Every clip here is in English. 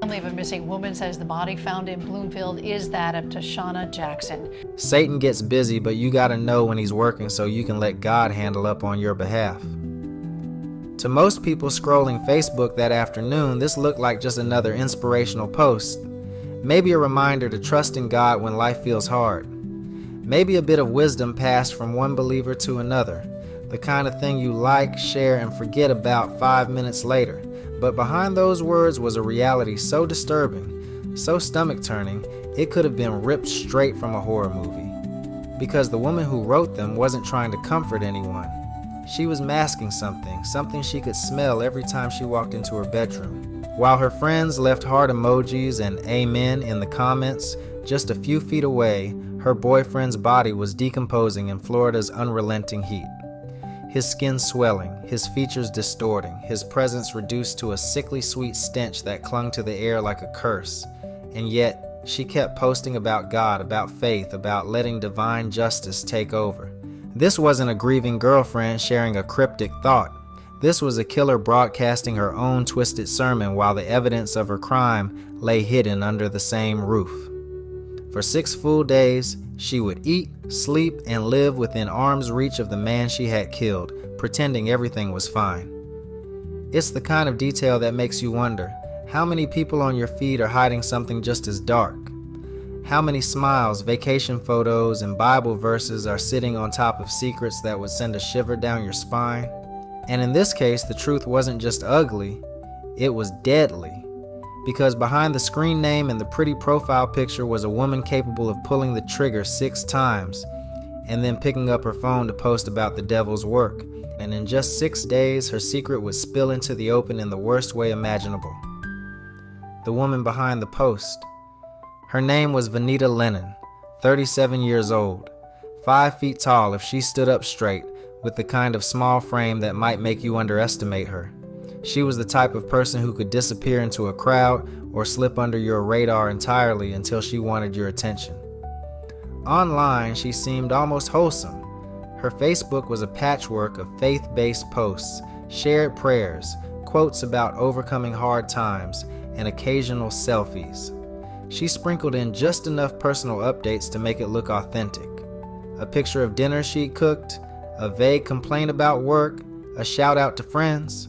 Family of a missing woman says the body found in Bloomfield is that of Tashana Jackson. Satan gets busy, but you gotta know when he's working so you can let God handle up on your behalf. To most people scrolling Facebook that afternoon, this looked like just another inspirational post. Maybe a reminder to trust in God when life feels hard. Maybe a bit of wisdom passed from one believer to another. The kind of thing you like, share, and forget about 5 minutes later. But behind those words was a reality so disturbing, so stomach-turning, it could have been ripped straight from a horror movie. Because the woman who wrote them wasn't trying to comfort anyone. She was masking something she could smell every time she walked into her bedroom. While her friends left heart emojis and amen in the comments, just a few feet away, her boyfriend's body was decomposing in Florida's unrelenting heat. His skin swelling, his features distorting, his presence reduced to a sickly sweet stench that clung to the air like a curse. And yet, she kept posting about God, about faith, about letting divine justice take over. This wasn't a grieving girlfriend sharing a cryptic thought. This was a killer broadcasting her own twisted sermon while the evidence of her crime lay hidden under the same roof. For 6 full days, she would eat, sleep, and live within arm's reach of the man she had killed, pretending everything was fine. It's the kind of detail that makes you wonder, how many people on your feed are hiding something just as dark? How many smiles, vacation photos, and Bible verses are sitting on top of secrets that would send a shiver down your spine? And in this case, the truth wasn't just ugly, it was deadly. Because behind the screen name and the pretty profile picture was a woman capable of pulling the trigger 6 times and then picking up her phone to post about the devil's work. And in just 6 days, her secret would spill into the open in the worst way imaginable. The woman behind the post. Her name was Vanita Lennon, 37 years old, 5 feet tall if she stood up straight, with the kind of small frame that might make you underestimate her. She was the type of person who could disappear into a crowd or slip under your radar entirely until she wanted your attention. Online, she seemed almost wholesome. Her Facebook was a patchwork of faith-based posts, shared prayers, quotes about overcoming hard times, and occasional selfies. She sprinkled in just enough personal updates to make it look authentic. A picture of dinner she'd cooked, a vague complaint about work, a shout out to friends.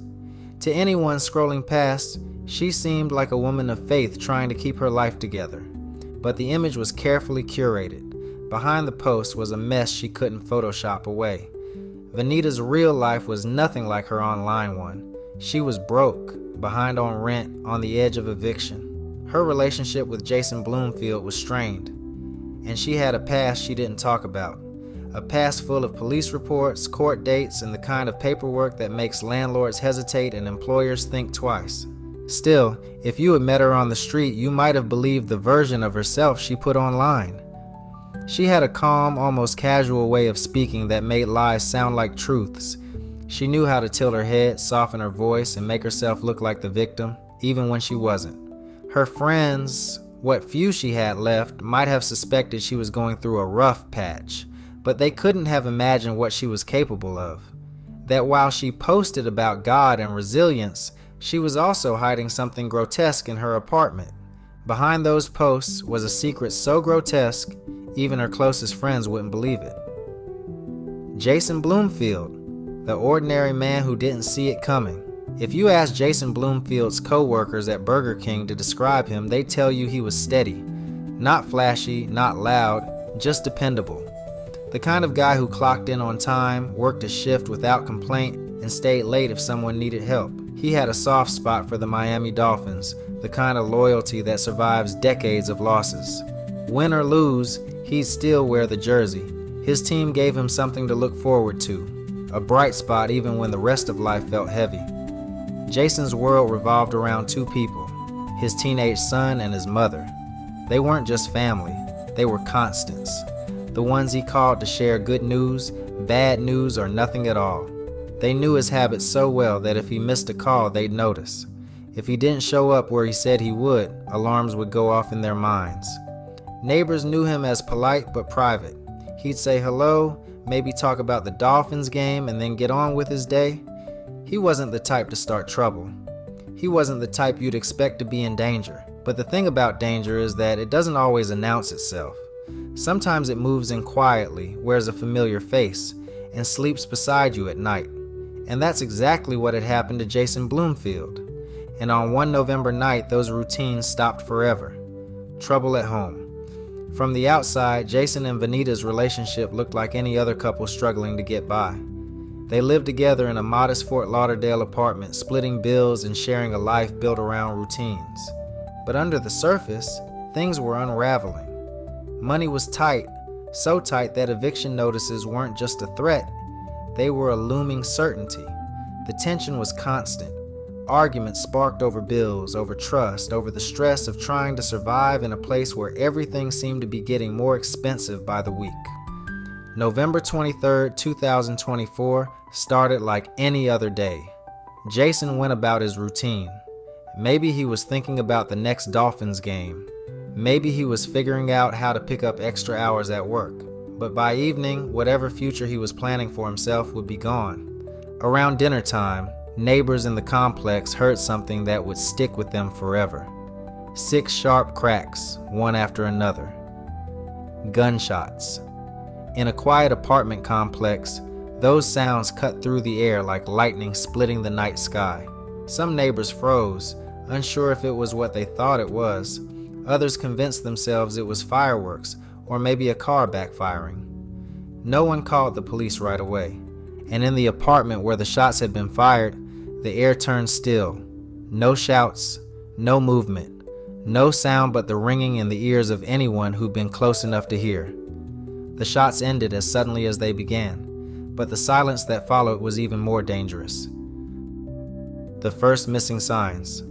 To anyone scrolling past, she seemed like a woman of faith trying to keep her life together. But the image was carefully curated. Behind the post was a mess she couldn't Photoshop away. Vanita's real life was nothing like her online one. She was broke, behind on rent, on the edge of eviction. Her relationship with Jason Bloomfield was strained, and she had a past she didn't talk about. A past full of police reports, court dates, and the kind of paperwork that makes landlords hesitate and employers think twice. Still, if you had met her on the street, you might have believed the version of herself she put online. She had a calm, almost casual way of speaking that made lies sound like truths. She knew how to tilt her head, soften her voice, and make herself look like the victim, even when she wasn't. Her friends, what few she had left, might have suspected she was going through a rough patch, but they couldn't have imagined what she was capable of. That while she posted about God and resilience, she was also hiding something grotesque in her apartment. Behind those posts was a secret so grotesque, even her closest friends wouldn't believe it. Jason Bloomfield, the ordinary man who didn't see it coming. If you ask Jason Bloomfield's co-workers at Burger King to describe him, they'd tell you he was steady. Not flashy, not loud, just dependable. The kind of guy who clocked in on time, worked a shift without complaint, and stayed late if someone needed help. He had a soft spot for the Miami Dolphins, the kind of loyalty that survives decades of losses. Win or lose, he'd still wear the jersey. His team gave him something to look forward to, a bright spot even when the rest of life felt heavy. Jason's world revolved around 2 people, his teenage son and his mother. They weren't just family, they were constants. The ones he called to share good news, bad news, or nothing at all. They knew his habits so well that if he missed a call, they'd notice. If he didn't show up where he said he would, alarms would go off in their minds. Neighbors knew him as polite but private. He'd say hello, maybe talk about the Dolphins game, and then get on with his day. He wasn't the type to start trouble. He wasn't the type you'd expect to be in danger. But the thing about danger is that it doesn't always announce itself. Sometimes it moves in quietly, wears a familiar face, and sleeps beside you at night. And that's exactly what had happened to Jason Bloomfield. And on one November night, those routines stopped forever. Trouble at home. From the outside, Jason and Vanita's relationship looked like any other couple struggling to get by. They lived together in a modest Fort Lauderdale apartment, splitting bills and sharing a life built around routines. But under the surface, things were unraveling. Money was tight, so tight that eviction notices weren't just a threat, they were a looming certainty. The tension was constant. Arguments sparked over bills, over trust, over the stress of trying to survive in a place where everything seemed to be getting more expensive by the week. November 23, 2024 started like any other day. Jason went about his routine. Maybe he was thinking about the next Dolphins game. Maybe he was figuring out how to pick up extra hours at work. But by evening, whatever future he was planning for himself would be gone. Around dinner time, neighbors in the complex heard something that would stick with them forever. 6 sharp cracks, one after another. Gunshots. In a quiet apartment complex, those sounds cut through the air like lightning splitting the night sky. Some neighbors froze, unsure if it was what they thought it was. Others convinced themselves it was fireworks or maybe a car backfiring. No one called the police right away, and in the apartment where the shots had been fired, the air turned still. No shouts, no movement, no sound but the ringing in the ears of anyone who'd been close enough to hear. The shots ended as suddenly as they began, but the silence that followed was even more dangerous. The first missing signs.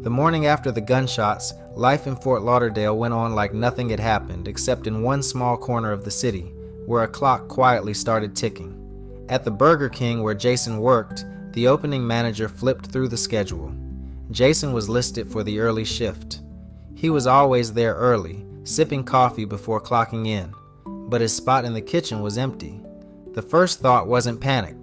The morning after the gunshots, life in Fort Lauderdale went on like nothing had happened except in one small corner of the city, where a clock quietly started ticking. At the Burger King where Jason worked, the opening manager flipped through the schedule. Jason was listed for the early shift. He was always there early, sipping coffee before clocking in, but his spot in the kitchen was empty. The first thought wasn't panic.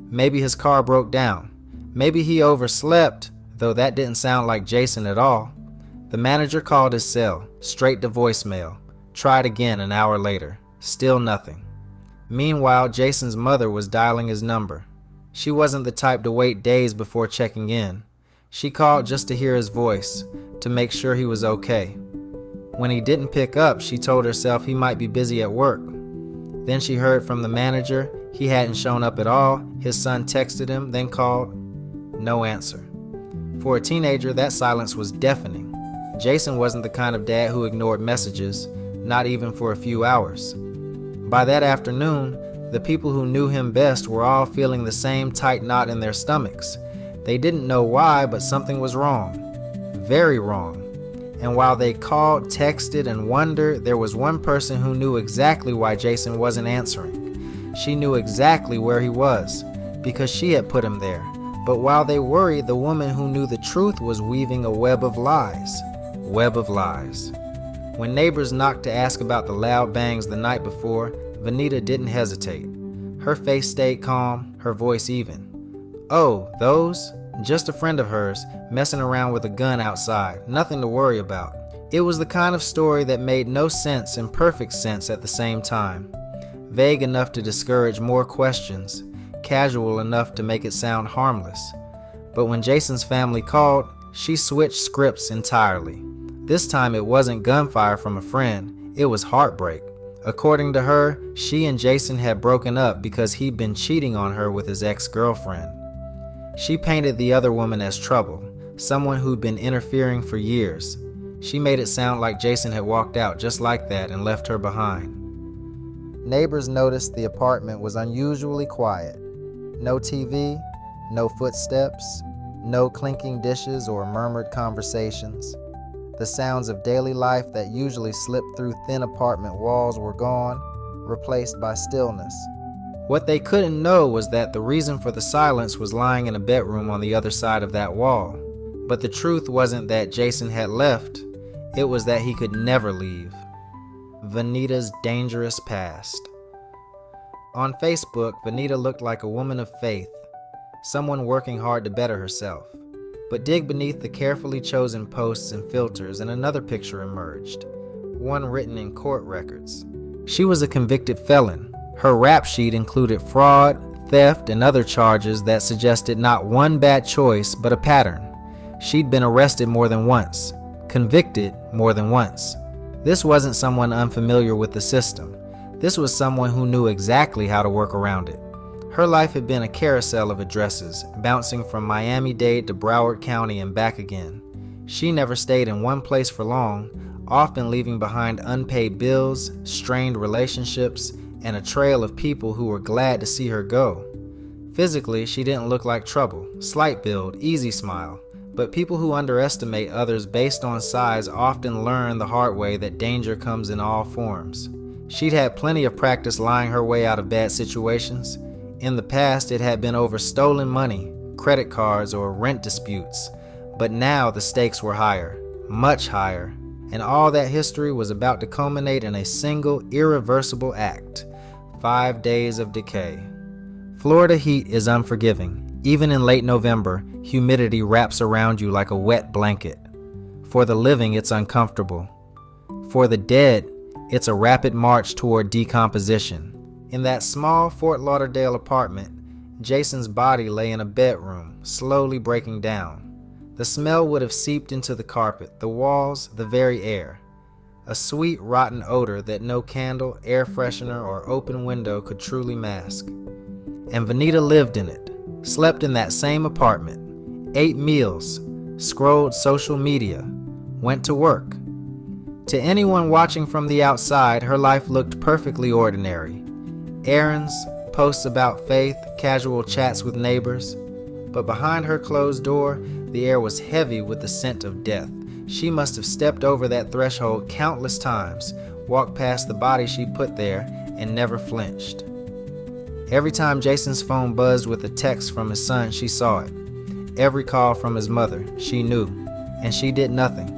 Maybe his car broke down. Maybe he overslept, though that didn't sound like Jason at all. The manager called his cell, straight to voicemail. Tried again an hour later. Still nothing. Meanwhile, Jason's mother was dialing his number. She wasn't the type to wait days before checking in. She called just to hear his voice, to make sure he was okay. When he didn't pick up, she told herself he might be busy at work. Then she heard from the manager he hadn't shown up at all. His son texted him, then called. No answer. For a teenager, that silence was deafening. Jason wasn't the kind of dad who ignored messages, not even for a few hours. By that afternoon, the people who knew him best were all feeling the same tight knot in their stomachs. They didn't know why, but something was wrong. Very wrong. And while they called, texted, and wondered, there was one person who knew exactly why Jason wasn't answering. She knew exactly where he was, because she had put him there. But while they worried, the woman who knew the truth was weaving a web of lies. Web of lies. When neighbors knocked to ask about the loud bangs the night before, Vanita didn't hesitate. Her face stayed calm, her voice even. Oh, those? Just a friend of hers, messing around with a gun outside, nothing to worry about. It was the kind of story that made no sense and perfect sense at the same time. Vague enough to discourage more questions, casual enough to make it sound harmless. But when Jason's family called, she switched scripts entirely. This time it wasn't gunfire from a friend, it was heartbreak. According to her, she and Jason had broken up because he'd been cheating on her with his ex-girlfriend. She painted the other woman as trouble, someone who'd been interfering for years. She made it sound like Jason had walked out just like that and left her behind. Neighbors noticed the apartment was unusually quiet. No TV, no footsteps, no clinking dishes or murmured conversations. The sounds of daily life that usually slip through thin apartment walls were gone, replaced by stillness. What they couldn't know was that the reason for the silence was lying in a bedroom on the other side of that wall. But the truth wasn't that Jason had left, it was that he could never leave. Vanita's dangerous past. On Facebook, Vanita looked like a woman of faith, someone working hard to better herself. But dig beneath the carefully chosen posts and filters and another picture emerged, one written in court records. She was a convicted felon. Her rap sheet included fraud, theft, and other charges that suggested not one bad choice, but a pattern. She'd been arrested more than once, convicted more than once. This wasn't someone unfamiliar with the system. This was someone who knew exactly how to work around it. Her life had been a carousel of addresses, bouncing from Miami-Dade to Broward County and back again. She never stayed in one place for long, often leaving behind unpaid bills, strained relationships, and a trail of people who were glad to see her go. Physically, she didn't look like trouble, slight build, easy smile, but people who underestimate others based on size often learn the hard way that danger comes in all forms. She'd had plenty of practice lying her way out of bad situations. In the past, it had been over stolen money, credit cards, or rent disputes, but now the stakes were higher, much higher, and all that history was about to culminate in a single, irreversible act: 5 days of decay. Florida heat is unforgiving. Even in late November, humidity wraps around you like a wet blanket. For the living, it's uncomfortable. For the dead, it's a rapid march toward decomposition. In that small Fort Lauderdale apartment, Jason's body lay in a bedroom, slowly breaking down. The smell would have seeped into the carpet, the walls, the very air. A sweet, rotten odor that no candle, air freshener, or open window could truly mask. And Vanita lived in it, slept in that same apartment, ate meals, scrolled social media, went to work. To anyone watching from the outside, her life looked perfectly ordinary. Errands, posts about faith, casual chats with neighbors. But behind her closed door, the air was heavy with the scent of death. She must have stepped over that threshold countless times, walked past the body she put there, and never flinched. Every time Jason's phone buzzed with a text from his son, she saw it. Every call from his mother, she knew, and she did nothing.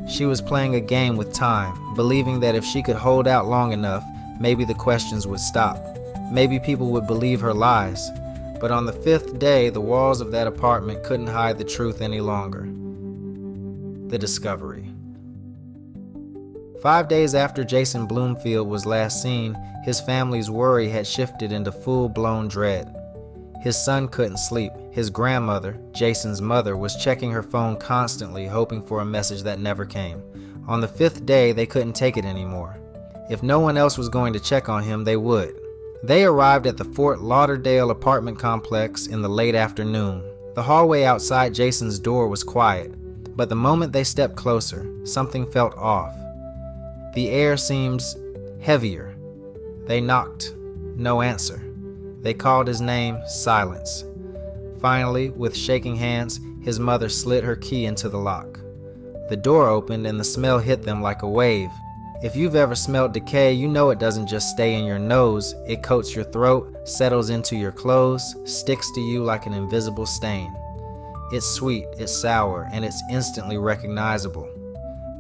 She was playing a game with time, believing that if she could hold out long enough, maybe the questions would stop. Maybe people would believe her lies. But on the 5th day, the walls of that apartment couldn't hide the truth any longer. The discovery. 5 days after Jason Bloomfield was last seen, his family's worry had shifted into full-blown dread. His son couldn't sleep. His grandmother, Jason's mother, was checking her phone constantly, hoping for a message that never came. On the 5th day, they couldn't take it anymore. If no one else was going to check on him, they would. They arrived at the Fort Lauderdale apartment complex in the late afternoon. The hallway outside Jason's door was quiet, but the moment they stepped closer, something felt off. The air seemed heavier. They knocked. No answer. They called his name. Silence. Finally, with shaking hands, his mother slid her key into the lock. The door opened and the smell hit them like a wave. If you've ever smelled decay, you know it doesn't just stay in your nose. It coats your throat, settles into your clothes, sticks to you like an invisible stain. It's sweet, it's sour, and it's instantly recognizable.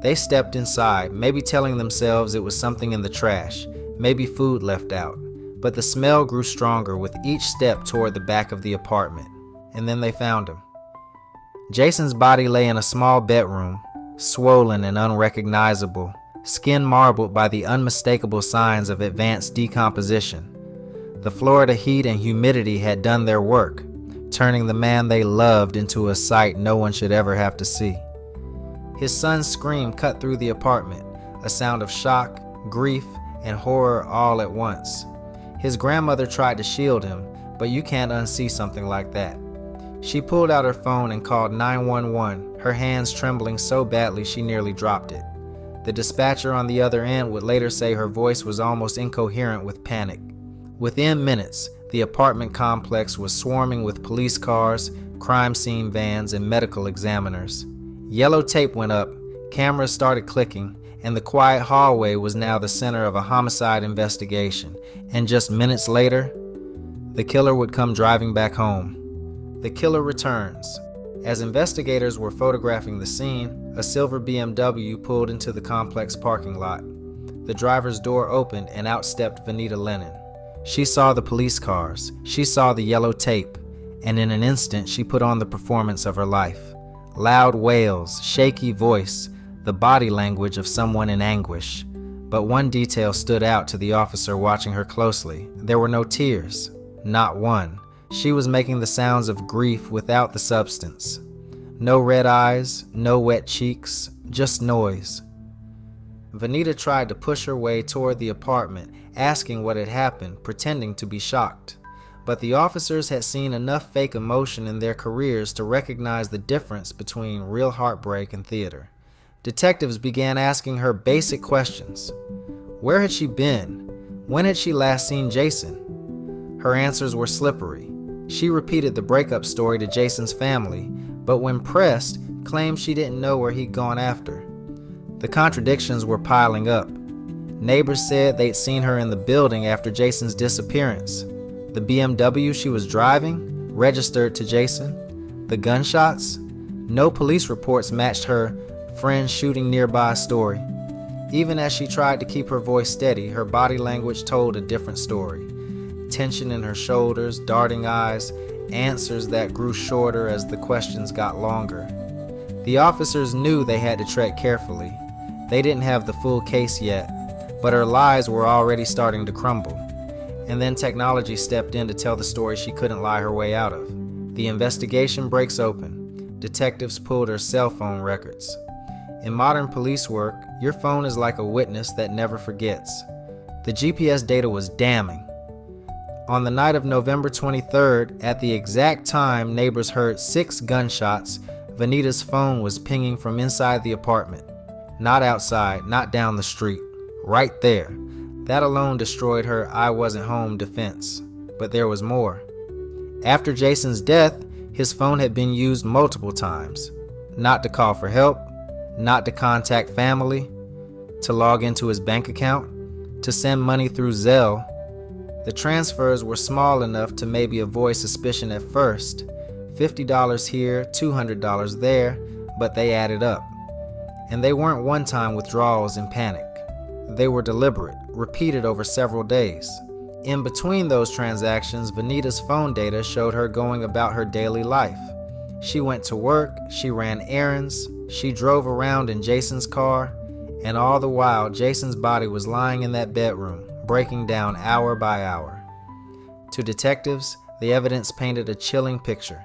They stepped inside, maybe telling themselves it was something in the trash, maybe food left out. But the smell grew stronger with each step toward the back of the apartment. And then they found him. Jason's body lay in a small bedroom, swollen and unrecognizable, skin marbled by the unmistakable signs of advanced decomposition. The Florida heat and humidity had done their work, turning the man they loved into a sight no one should ever have to see. His son's scream cut through the apartment, a sound of shock, grief, and horror all at once. His grandmother tried to shield him, but you can't unsee something like that. She pulled out her phone and called 911, her hands trembling so badly she nearly dropped it. The dispatcher on the other end would later say her voice was almost incoherent with panic. Within minutes, the apartment complex was swarming with police cars, crime scene vans, and medical examiners. Yellow tape went up, cameras started clicking, and the quiet hallway was now the center of a homicide investigation. And just minutes later, the killer would come driving back home. The killer returns. As investigators were photographing the scene, a silver BMW pulled into the complex parking lot. The driver's door opened and out stepped Vanita Lennon. She saw the police cars, she saw the yellow tape, and in an instant she put on the performance of her life. Loud wails, shaky voice, the body language of someone in anguish. But one detail stood out to the officer watching her closely. There were no tears. Not one. She was making the sounds of grief without the substance. No red eyes, no wet cheeks, just noise. Vanita tried to push her way toward the apartment, asking what had happened, pretending to be shocked. But the officers had seen enough fake emotion in their careers to recognize the difference between real heartbreak and theater. Detectives began asking her basic questions. Where had she been? When had she last seen Jason? Her answers were slippery. She repeated the breakup story to Jason's family, but when pressed, claimed she didn't know where he'd gone after. The contradictions were piling up. Neighbors said they'd seen her in the building after Jason's disappearance. The BMW she was driving, registered to Jason. The gunshots? No police reports matched her friend shooting nearby story. Even as she tried to keep her voice steady, her body language told a different story. Tension in her shoulders, darting eyes, answers that grew shorter as the questions got longer. The officers knew they had to tread carefully. They didn't have the full case yet, but her lies were already starting to crumble. And then technology stepped in to tell the story she couldn't lie her way out of. The investigation breaks open. Detectives pulled her cell phone records. In modern police work, your phone is like a witness that never forgets. The GPS data was damning. On the night of November 23rd, at the exact time neighbors heard 6 gunshots, Vanita's phone was pinging from inside the apartment. Not outside, not down the street. Right there. That alone destroyed her "I wasn't home" defense. But there was more. After Jason's death, his phone had been used multiple times. Not to call for help, not to contact family, to log into his bank account, to send money through Zelle. The transfers were small enough to maybe avoid suspicion at first. $50 here, $200 there, but they added up. And they weren't one-time withdrawals in panic. They were deliberate, repeated over several days. In between those transactions, Vanita's phone data showed her going about her daily life. She went to work, she ran errands, she drove around in Jason's car, and all the while Jason's body was lying in that bedroom, breaking down hour by hour. To detectives, the evidence painted a chilling picture.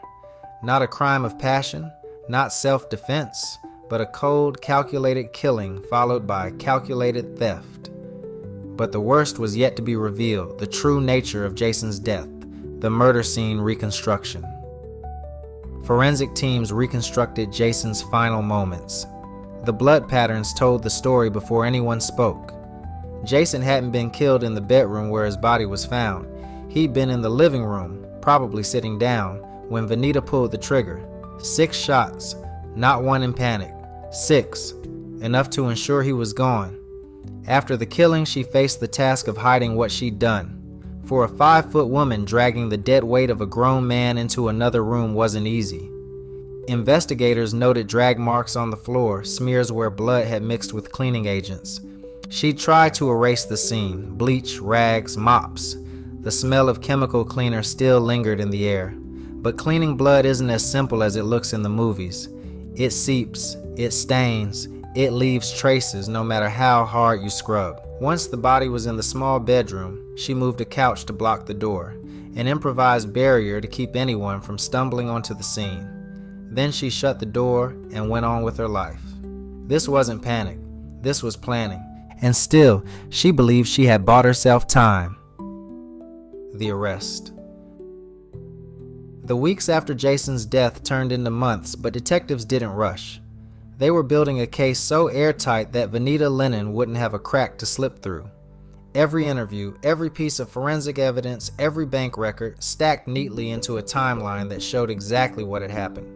Not a crime of passion, not self-defense, but a cold, calculated killing followed by calculated theft. But the worst was yet to be revealed, the true nature of Jason's death, the murder scene reconstruction. Forensic teams reconstructed Jason's final moments. The blood patterns told the story before anyone spoke. Jason hadn't been killed in the bedroom where his body was found. He'd been in the living room, probably sitting down, when Vanita pulled the trigger. 6 shots, not one in panic. 6, enough to ensure he was gone. After the killing, she faced the task of hiding what she'd done. For a 5-foot woman, dragging the dead weight of a grown man into another room wasn't easy. Investigators noted drag marks on the floor, smears where blood had mixed with cleaning agents. She tried to erase the scene, bleach, rags, mops. The smell of chemical cleaner still lingered in the air. But cleaning blood isn't as simple as it looks in the movies. It seeps, it stains, it leaves traces no matter how hard you scrub. Once the body was in the small bedroom, she moved a couch to block the door, an improvised barrier to keep anyone from stumbling onto the scene. Then she shut the door and went on with her life. This wasn't panic, this was planning. And still, she believed she had bought herself time. The arrest. The weeks after Jason's death turned into months, but detectives didn't rush. They were building a case so airtight that Vanita Lennon wouldn't have a crack to slip through. Every interview, every piece of forensic evidence, every bank record stacked neatly into a timeline that showed exactly what had happened.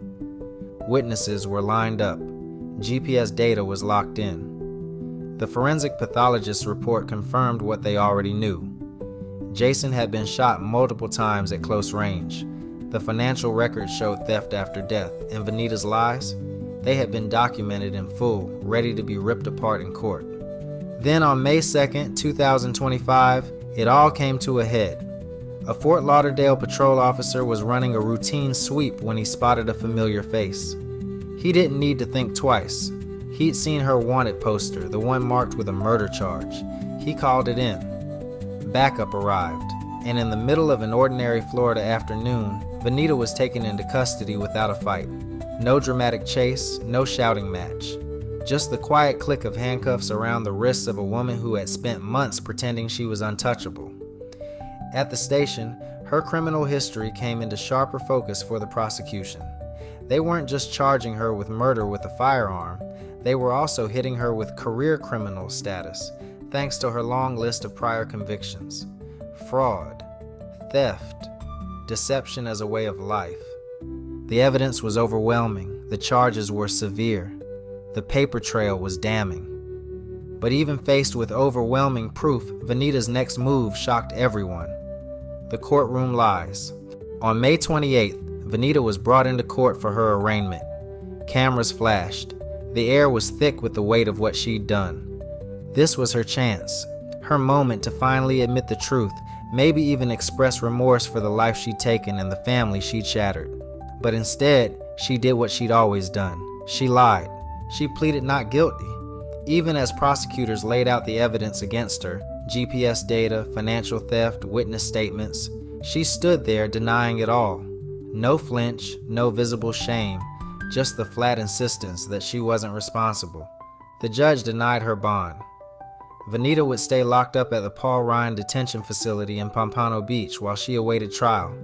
Witnesses were lined up. GPS data was locked in. The forensic pathologist's report confirmed what they already knew. Jason had been shot multiple times at close range. The financial records showed theft after death, and Vanita's lies, they had been documented in full, ready to be ripped apart in court. Then on May 2nd, 2025, it all came to a head. A Fort Lauderdale patrol officer was running a routine sweep when he spotted a familiar face. He didn't need to think twice. He'd seen her wanted poster, the one marked with a murder charge. He called it in. Backup arrived, and in the middle of an ordinary Florida afternoon, Vanita was taken into custody without a fight. No dramatic chase, no shouting match. Just the quiet click of handcuffs around the wrists of a woman who had spent months pretending she was untouchable. At the station, her criminal history came into sharper focus for the prosecution. They weren't just charging her with murder with a firearm, they were also hitting her with career criminal status, thanks to her long list of prior convictions. Fraud, theft, deception as a way of life. The evidence was overwhelming, the charges were severe, the paper trail was damning. But even faced with overwhelming proof, Vanita's next move shocked everyone. The courtroom lies. On May 28th, Vanita was brought into court for her arraignment. Cameras flashed. The air was thick with the weight of what she'd done. This was her chance, her moment to finally admit the truth, maybe even express remorse for the life she'd taken and the family she'd shattered. But instead, she did what she'd always done. She lied. She pleaded not guilty. Even as prosecutors laid out the evidence against her, GPS data, financial theft, witness statements, she stood there denying it all. No flinch, no visible shame, just the flat insistence that she wasn't responsible. The judge denied her bond. Vanita would stay locked up at the Paul Ryan detention facility in Pompano Beach while she awaited trial.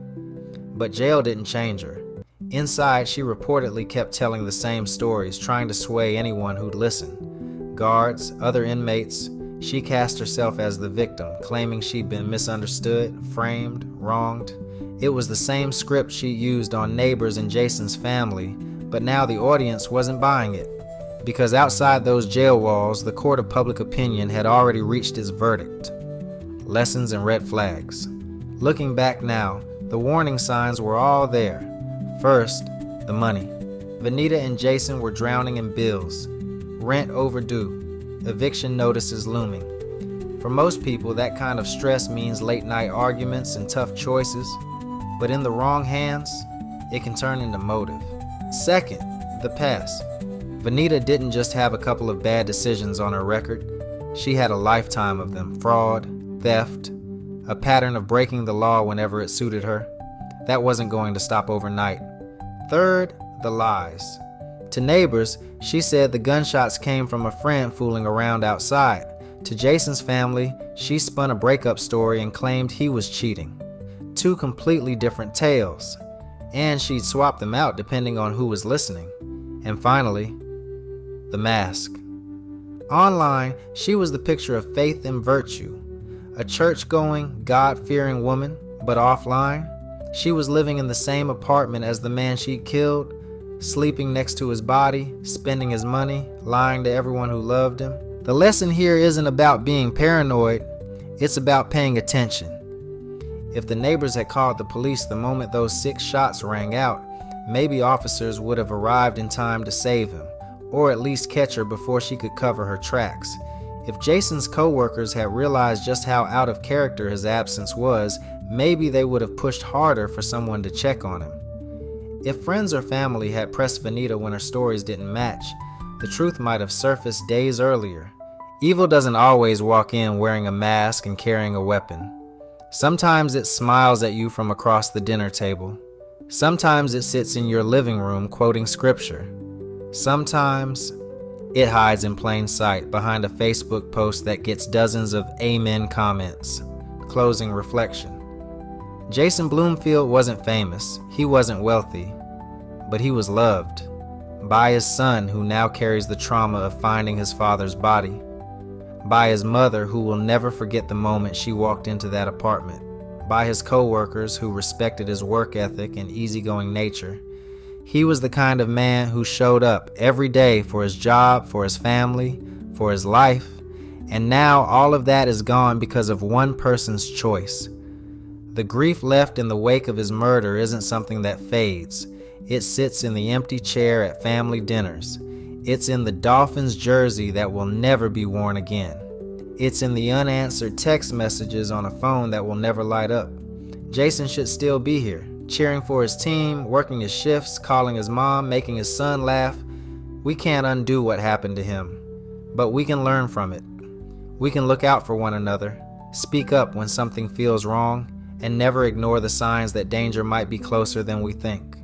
But jail didn't change her. Inside, she reportedly kept telling the same stories, trying to sway anyone who'd listen. Guards, other inmates, she cast herself as the victim, claiming she'd been misunderstood, framed, wronged. It was the same script she used on Neighbors and Jason's family, but now the audience wasn't buying it. Because outside those jail walls, the court of public opinion had already reached its verdict. Lessons and red flags. Looking back now, the warning signs were all there. First, the money. Vanita and Jason were drowning in bills. Rent overdue. Eviction notices looming. For most people, that kind of stress means late-night arguments and tough choices. But in the wrong hands, it can turn into motive. Second, the past. Vanita didn't just have a couple of bad decisions on her record. She had a lifetime of them. Fraud, theft, a pattern of breaking the law whenever it suited her. That wasn't going to stop overnight. Third, the lies. To Neighbors, she said the gunshots came from a friend fooling around outside. To Jason's family, she spun a breakup story and claimed he was cheating. Two completely different tales. And she'd swap them out depending on who was listening. And finally, the mask. Online, she was the picture of faith and virtue. A church-going, God-fearing woman, but offline, she was living in the same apartment as the man she'd killed, sleeping next to his body, spending his money, lying to everyone who loved him. The lesson here isn't about being paranoid, it's about paying attention. If the neighbors had called the police the moment those 6 shots rang out, maybe officers would have arrived in time to save him, or at least catch her before she could cover her tracks. If Jason's co-workers had realized just how out of character his absence was, maybe they would have pushed harder for someone to check on him. If friends or family had pressed Vanita when her stories didn't match, the truth might have surfaced days earlier. Evil doesn't always walk in wearing a mask and carrying a weapon. Sometimes it smiles at you from across the dinner table. Sometimes it sits in your living room quoting scripture. Sometimes it hides in plain sight behind a Facebook post that gets dozens of amen comments. Closing reflection. Jason Bloomfield wasn't famous, he wasn't wealthy, but he was loved by his son, who now carries the trauma of finding his father's body, by his mother, who will never forget the moment she walked into that apartment, by his co-workers who respected his work ethic and easygoing nature. He was the kind of man who showed up every day for his job, for his family, for his life, and now all of that is gone because of one person's choice. The grief left in the wake of his murder isn't something that fades. It sits in the empty chair at family dinners. It's in the Dolphins jersey that will never be worn again. It's in the unanswered text messages on a phone that will never light up. Jason should still be here, cheering for his team, working his shifts, calling his mom, making his son laugh. We can't undo what happened to him, but we can learn from it. We can look out for one another, speak up when something feels wrong, and never ignore the signs that danger might be closer than we think.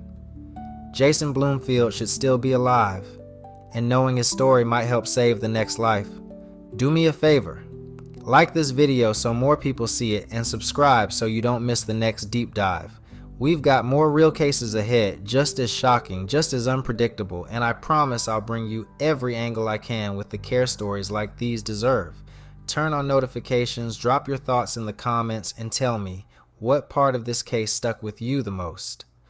Jason Bloomfield should still be alive, and knowing his story might help save the next life. Do me a favor. Like this video so more people see it, and subscribe so you don't miss the next deep dive. We've got more real cases ahead, just as shocking, just as unpredictable, and I promise I'll bring you every angle I can with the care stories like these deserve. Turn on notifications, drop your thoughts in the comments, and tell me, what part of this case stuck with you the most?